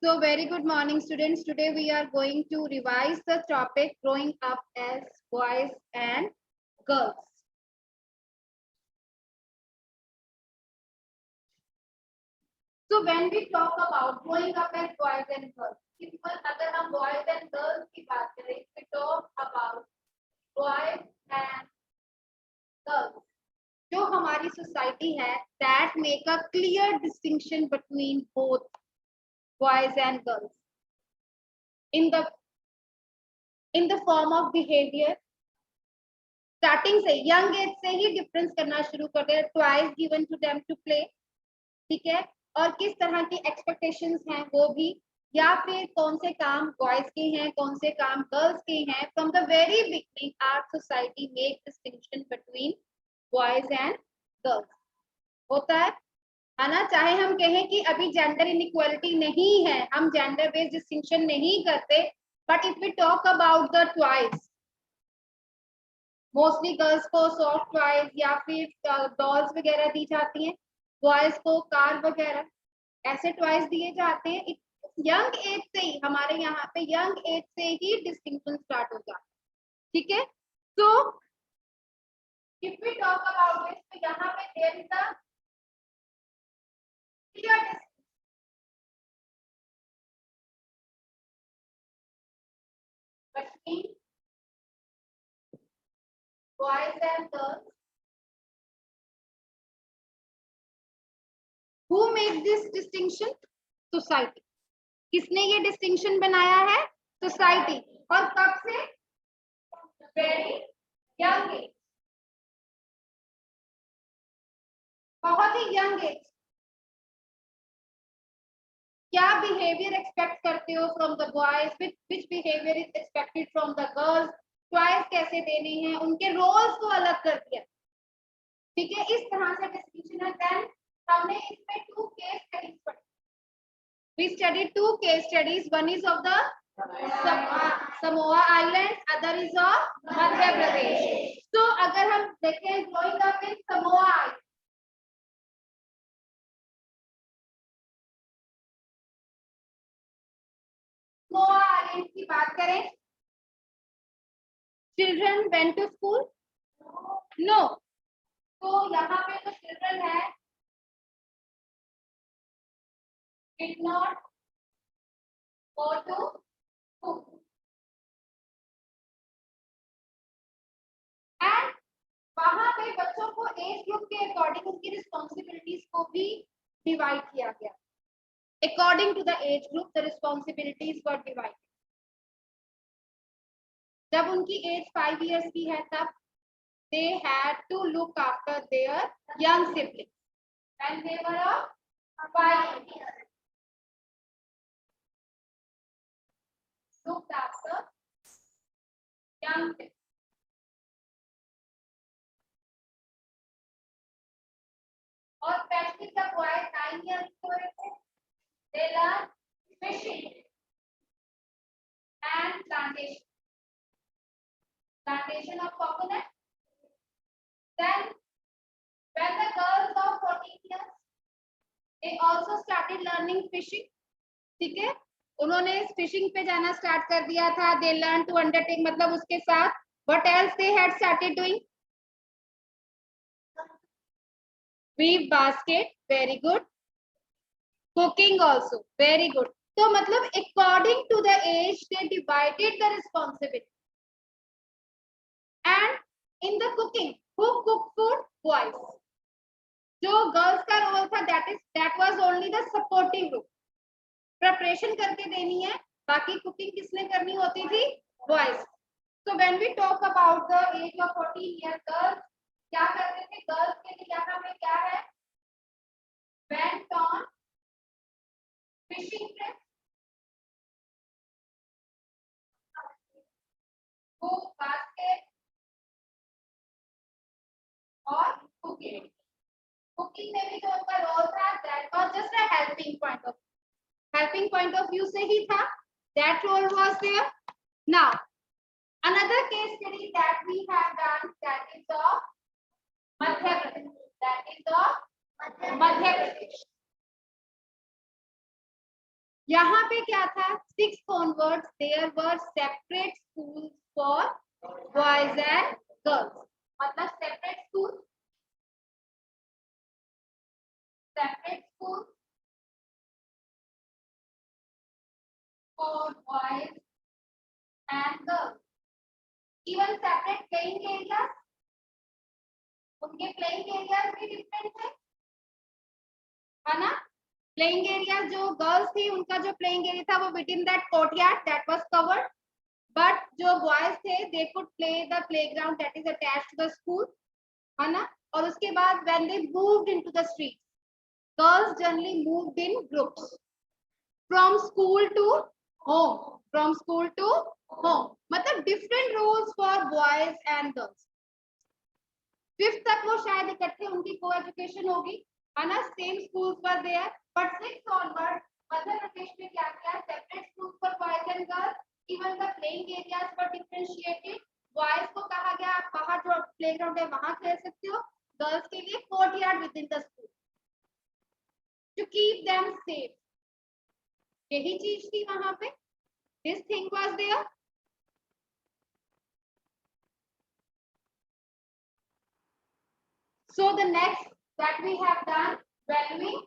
So very good morning students. Today we are going to revise the topic growing up as boys and girls. So when we talk about growing up as boys and girls, अगर हम boys and girls की बात करें, we talk about boys and girls. जो हमारी society है, that make a clear distinction between both boys and girls in the form of behavior. Starting से young age से ही डिफरेंस करना शुरू कर दे. Twice given to them to play, ठीक है, और किस तरह की एक्सपेक्टेशंस हैं वो भी, या फिर कौन से काम बॉयज के हैं, कौन से काम गर्ल्स के हैं. From the very beginning our society make distinction between boys and girls. होता है ना. चाहे हम कहें कि अभी जेंडर इनइक्वालिटी नहीं है, हम जेंडर बेस्ड डिस्टिंक्शन नहीं करते, but if we talk about the toys, mostly girls को सॉफ्ट टॉयज या फिर डॉल्स वगैरह दी जाती हैं, बॉयज को कार वगैरह ऐसे टॉयज दिए जाते हैं. यंग एज से ही हमारे यहाँ पे यंग एज से ही डिस्टिंक्शन स्टार्ट हो जाता है. ठीक है. So if we talk about this, तो यहाँ पे there is a clear between boys and girls. Who make this distinction? Society. किसने ये डिस्टिंक्शन बनाया है? सोसाइटी. और कब से? वेरी यंग एज, बहुत ही यंग एज. क्या बिहेवियर एक्सपेक्ट करते हो from the boys, which behaviour is expected from the girls, choice कैसे देने हैं, उनके रोल्स को अलग कर दिया. ठीक है, इस तरह से डिस्टिंक्शन है. देन हमने इसमें 2 केस स्टडीज पढ़ी. We studied 2 case studies. One is of the Samoa Islands, other is of Madhya Pradesh. So अगर हम देखें growing up in Samoa Island, Samoa Island की बात करें, children went to school? No. तो यहाँ पे जो children है, did not go to school. And वहां पे बच्चों को एज ग्रुप के अकॉर्डिंग उनकी रिस्पॉन्सिबिलिटीज को भी डिवाइड किया गया. According to the age group the responsibilities were divided. जब उनकी एज 5 इयर्स की है तब they had to look after their young siblings when they were of 5 years. Looked after young siblings. और especially the boy 9 years के हुए थे, they learn fishing and plantation of coconut. Then when the girls of 14 years, they also started learning fishing. ठीक है, उन्होंने fishing पे जाना start कर दिया था. They learn to undertake, मतलब उसके साथ what else they had started doing? Weave basket, very good. Cooking also, very good. तो मतलब according to the age they divided the responsibility. And in the cooking, who cooked food? Boys. जो girls का role था that was only the supportive role. Preparation करके देनी है, बाकी cooking किसने करनी होती थी? Boys. So when we talk about the age of 14 years, girls क्या करते थे? गर्ल्स के लिए यहाँ पे क्या है? Went on fishing trip, cook basket और cooking. कुकिंग में भी जो उनका रोल था that was just a helping point of view से ही था. That role was there. Now another case study that we have done, that is of Madhya Pradesh. Madhya Pradesh. यहाँ पे क्या था, 6th onwards there were separate schools for boys and girls. मतलब separate schools for boys and girls. Even separate playing areas, उनके playing areas भी different है ना. Playing areas जो girls थी उनका जो playing area था वो within that courtyard that was covered, but जो boys थे they could play the playground that is attached to the school, है ना. और उसके बाद when they moved into the street, girls generally moved in groups from school to home, from school to home. मतलब different roles for boys and girls. 5th तक वो शायद इकट्ठे उनकी को एजुकेशन होगी, है ना. Same schools were there, but 6th onward Madhya Pradesh में क्या किया, separate schools for boys and girls. Even the playing areas were differentiated. Boys को कहा गया आप बाहर जो प्लेग्राउंड है वहां खेल सकते हो, गर्ल्स के लिए courtyard within the school to keep them safe. यही चीज थी वहां पे. This thing was there. So the next that we have done, valuing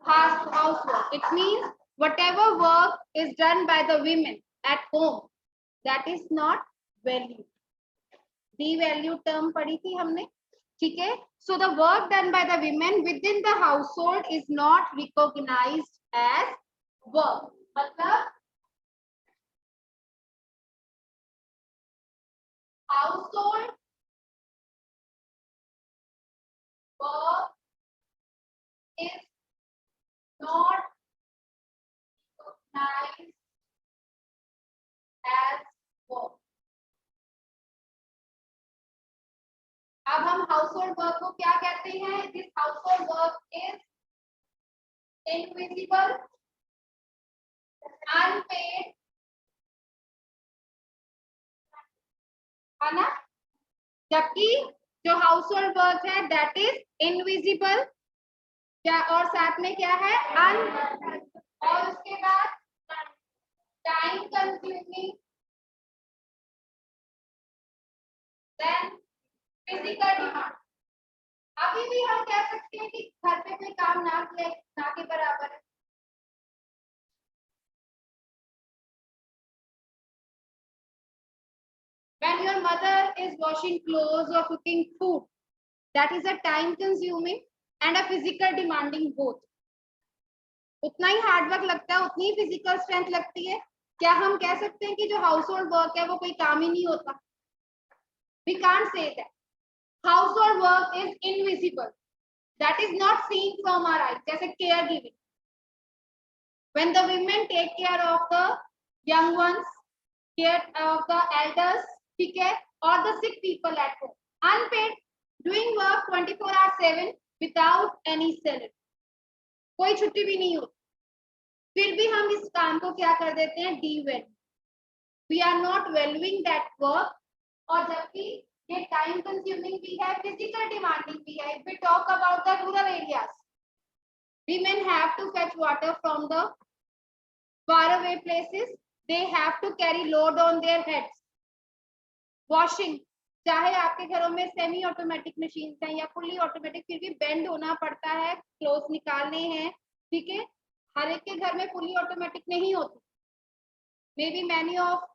housework. It means whatever work is done by the women at home, that is not valued. Devalued term पढ़ी थी हमने, ठीक है. So the work done by the women within the household is not recognized as work. मतलब household work is not recognized as work. अब हम household work को क्या कहते हैं? This household work is invisible, unpaid, है ना. जबकि जो हाउसहोल्ड वर्क है दैट इज इनविजिबल, क्या और साथ में क्या है, अन, और उसके बाद time consuming, then physical demand. अभी भी हम कह सकते हैं कि घर पे कोई काम ना के बराबर है. When your mother is washing clothes or cooking food, that is a time consuming and a physical demanding both. उतना ही हार्ड वर्क लगता है, उतनी ही फिजिकल स्ट्रेंथ लगती है. क्या हम कह सकते हैं कि जो हाउसहोल्ड वर्क है वो कोई काम ही नहीं होता? We can't say that. Household work is invisible. That is not seen from our eyes. जैसे caregiving. When the women take care of the young ones, care of the elders, ठीक है, or the sick people at home, unpaid, doing work 24/7 without any salary. कोई छुट्टी भी नहीं होती, फिर भी हम इस काम को क्या कर देते हैं, devalue. We are not valuing that work. और जबकि ये टाइम कंज्यूमिंग भी है, फिजिकल डिमांडिंग भी है. If we talk about the rural areas, women have to fetch water from the faraway places. They have to carry load on their heads. Washing, चाहे आपके घरों में सेमी ऑटोमेटिक मशीन हैं या फुल्ली ऑटोमेटिक, फिर भी बेंड होना पड़ता है, क्लोथ निकालने हैं, ठीक है. हर एक के घर में फुल्ली ऑटोमेटिक नहीं होती. May be many of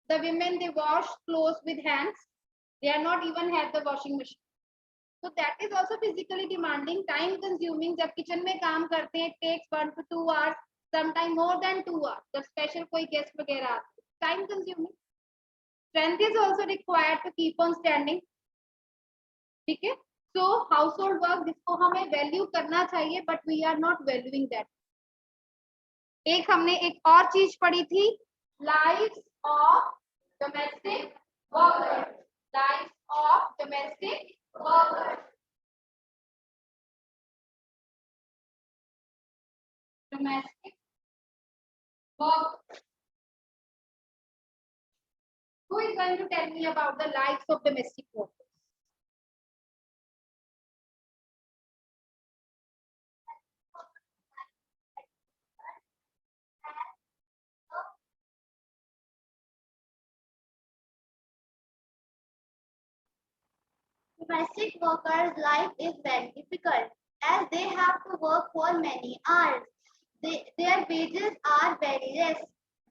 the women, they wash clothes with hands. They are not even have the washing machine. So that is also physically demanding, time consuming. जब किचन में काम करते हैं, it takes 1 to 2 hours, sometimes more than 2 hours. जब special कोई guest वगैरह आते हैं, time consuming. Strength is also required to keep on standing. ठीक है. So household work जिसको हमें वैल्यू करना चाहिए, but we are not valuing that. एक हमने एक और चीज पढ़ी थी, lives of domestic workers. Lives of domestic workers. Domestic workers. Who is going to tell me about the lives of domestic workers? domestic workers' life is very difficult as they have to work for many hours. Their wages are very less.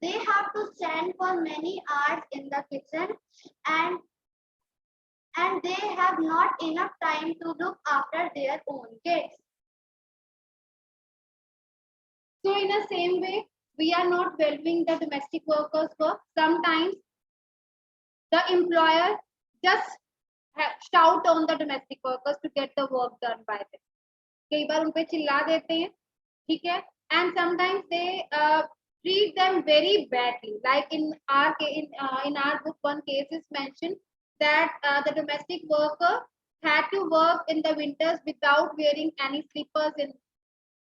They have to stand for many hours in the kitchen and they have not enough time to look after their own kids. So in the same way, we are not valuing the domestic workers' work. Sometimes the employer just shout on the domestic workers to get the work done by them. कई बार उन पे चिल्ला देते हैं, ठीक है? And sometimes they treat them very badly. Like in our book, one case is mentioned that the domestic worker had to work in the winters without wearing any slippers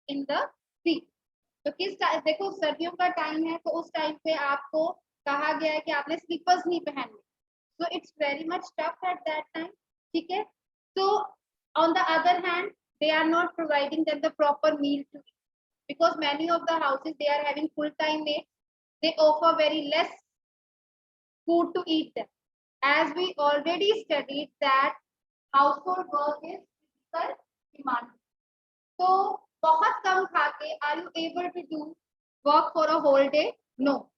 in the sea. तो किस देखो सर्दियों का time है, तो उस time पे आपको कहा गया है कि आपने स्लीपर्स नहीं पहनने. So it's very much tough at that time. ठीक है? So on the other hand, they are not providing them the proper meal to eat because many of the houses they are having full-time maids. They offer very less food to eat them. As we already studied that household work is physical demand. So बहुत कम खा के are you able to do work for a whole day? No.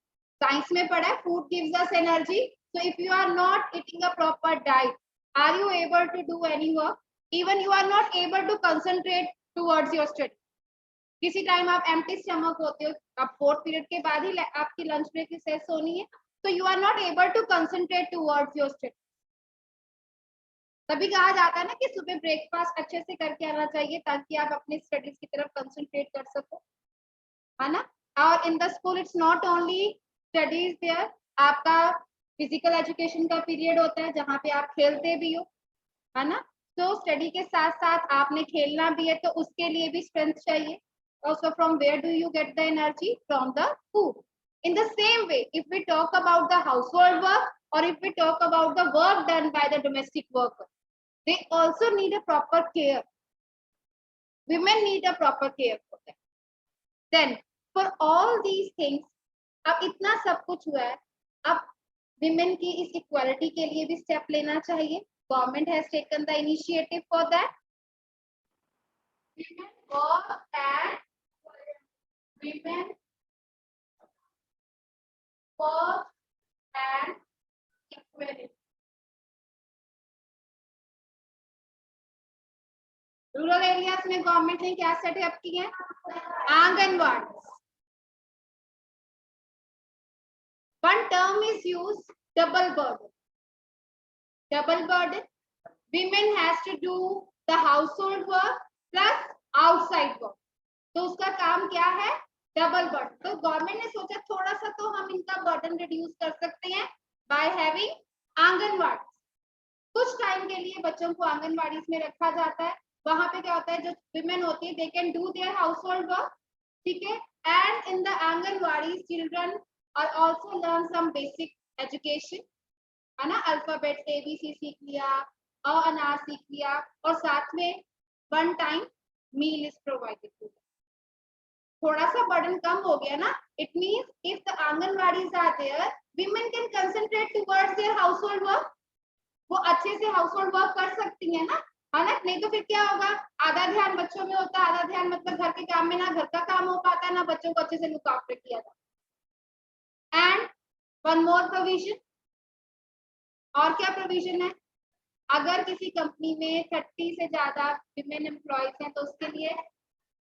Science में पढ़ा है food gives us energy. So if you are not eating a proper diet, are you able to do any work? Even you are not able to concentrate towards your study. किसी time आप empty stomach होते हो, अब fourth period के बाद ही आपकी lunch break recess होनी है, तो you are not able to concentrate towards your study. तभी कहा जाता है ना कि सुबह ब्रेकफास्ट अच्छे से करके आना चाहिए ताकि आप अपनी स्टडीज की तरफ कंसंट्रेट कर सको, है ना? और in the school it's not only studies there, आपका फिजिकल एजुकेशन का पीरियड होता है जहाँ पे आप खेलते भी हो, है ना? तो स्टडी के साथ साथ आपने खेलना भी है, तो उसके लिए भी स्ट्रेंथ चाहिए. Also, from where do you get the energy? From the food. In the same way, if we talk about the household work or if we talk about the work done by the domestic worker, they also need a proper care. Women need a proper care for them. Then, for all these things, अब इतना सब कुछ हुआ है, अब women की इस equality के लिए भी step लेना चाहिए. Government has taken the initiative for that. Women work and women work and equality. Rural areas में गवर्नमेंट ने क्या सेटअप किए हैं? Anganwadi. One term is used, double burden. Double burden. Women has to do the household work plus outside work. तो उसका काम क्या है? Double burden. तो गवर्नमेंट ने सोचा थोड़ा सा तो हम इनका बर्डन रिड्यूस कर सकते हैं बाय हैविंग आंगनवाड़ी. कुछ टाइम के लिए बच्चों को आंगनवाड़ी में रखा जाता है. वहां पे क्या होता है, जो विमेन होती है they can do their household work, ठीक है? And in the anganwadi children are also learn some basic education, है ना? अल्फाबेट ABC सीख लिया, अ अनार सीख लिया, और साथ में one time meal is provided to them. थोड़ा सा बर्डन कम हो गया ना. It means if the anganwadis are there, women can concentrate towards their household work. वो अच्छे से हाउसहोल्ड वर्क कर सकती है ना, है ना? नहीं तो फिर क्या होगा, आधा ध्यान बच्चों में होता है, आधा ध्यान मतलब घर के काम में, ना घर का काम हो पाता है ना बच्चों को अच्छे से लुक आफ्टर किया जाता. And one more provision. और क्या प्रोविजन है? अगर किसी कंपनी में 30 से ज्यादा विमेन एम्प्लॉयज हैं तो उसके लिए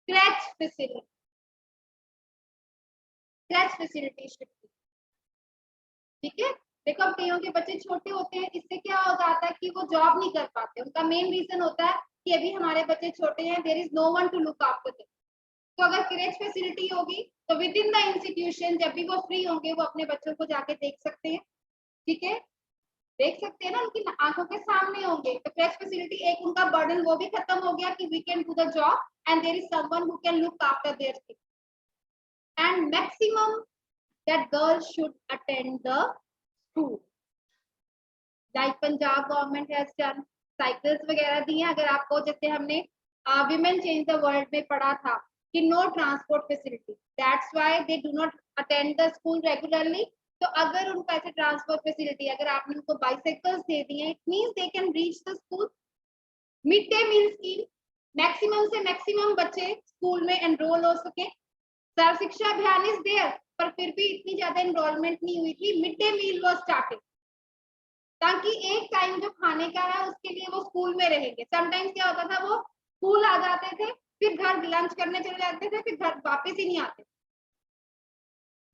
क्रैच फैसिलिटी. क्रैच फैसिलिटी ठीक है? देखो अब कईयों के बच्चे छोटे होते हैं, इससे क्या हो जाता है कि वो जॉब नहीं कर पाते. उनका मेन रीजन होता है कि अभी हमारे बच्चे छोटे हैं, there is no one to look after them. तो अगर क्रैच फैसिलिटी होगी तो विद इन द इंस्टीट्यूशन जब भी वो फ्री होंगे वो अपने बच्चों को जाके देख सकते हैं, ठीक है? देख सकते हैं ना, उनकी आंखों के सामने होंगे. तो क्रैच फैसिलिटी एक उनका बर्डन वो भी खत्म हो गया कि we can do the job and there is someone who can look after their kids. And maximum that girls should attend the school. Like Punjab government has done, cycles वगैरह दी हैं. अगर आपको जैसे हमने विमेन चेंज द वर्ल्ड में पढ़ा था कि no transport facility, that's why they do not attend the school regularly. तो अगर उनको ऐसे ट्रांसपोर्ट फैसिलिटी, अगर आपने उनको बाइसाइकिल्स दे दी हैं, it means they can reach the school. Mid day meal scheme, maximum से मैक्सिमम बच्चे स्कूल में एनरोल हो सके। सर्व शिक्षा अभियान इज देयर, पर फिर भी इतनी ज्यादा एनरोलमेंट नहीं हुई थी। Mid day meal was started, ताकि एक टाइम जो खाने का है उसके लिए वो स्कूल में रहेंगे। समटाइम्स क्या होता था, वो स्कूल आ जाते थे, फिर घर लंच करने चले जाते थे, फिर घर वापस ही नहीं आते।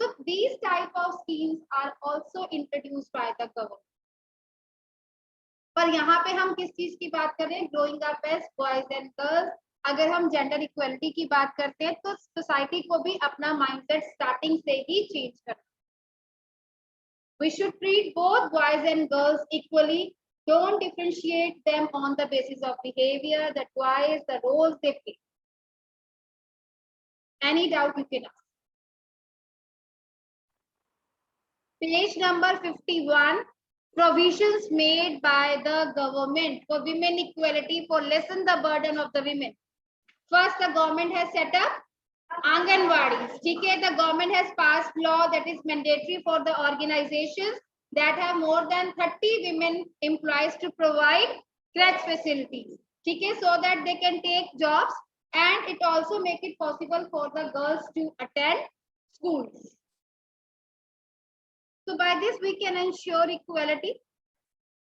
So these type of schemes are also introduced by the government. पर यहाँ पे हम किस चीज की बात कर रहे हैं, growing up as boys and girls. अगर हम जेंडर इक्वलिटी की बात करते हैं तो सोसाइटी को भी अपना माइंडसेट स्टार्टिंग से ही चेंज करना। We should treat both boys and girls equally. Don't differentiate them on the basis of behavior, the twice, the roles they play. Any doubt you can ask. Page number 51. Provisions made by the government for women equality for lessen the burden of the women. First, the government has set up Anganwadis. Okay, the government has passed law that is mandatory for the organizations that have more than 30 women employees to provide crèche facilities. Okay, so that they can take jobs, and it also make it possible for the girls to attend schools. So by this we can ensure equality.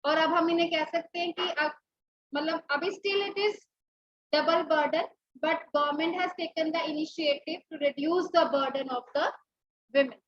और अब हम इन्हें कह सकते हैं कि अब मतलब अभी still it is double burden, but government has taken the initiative to reduce the burden of the women.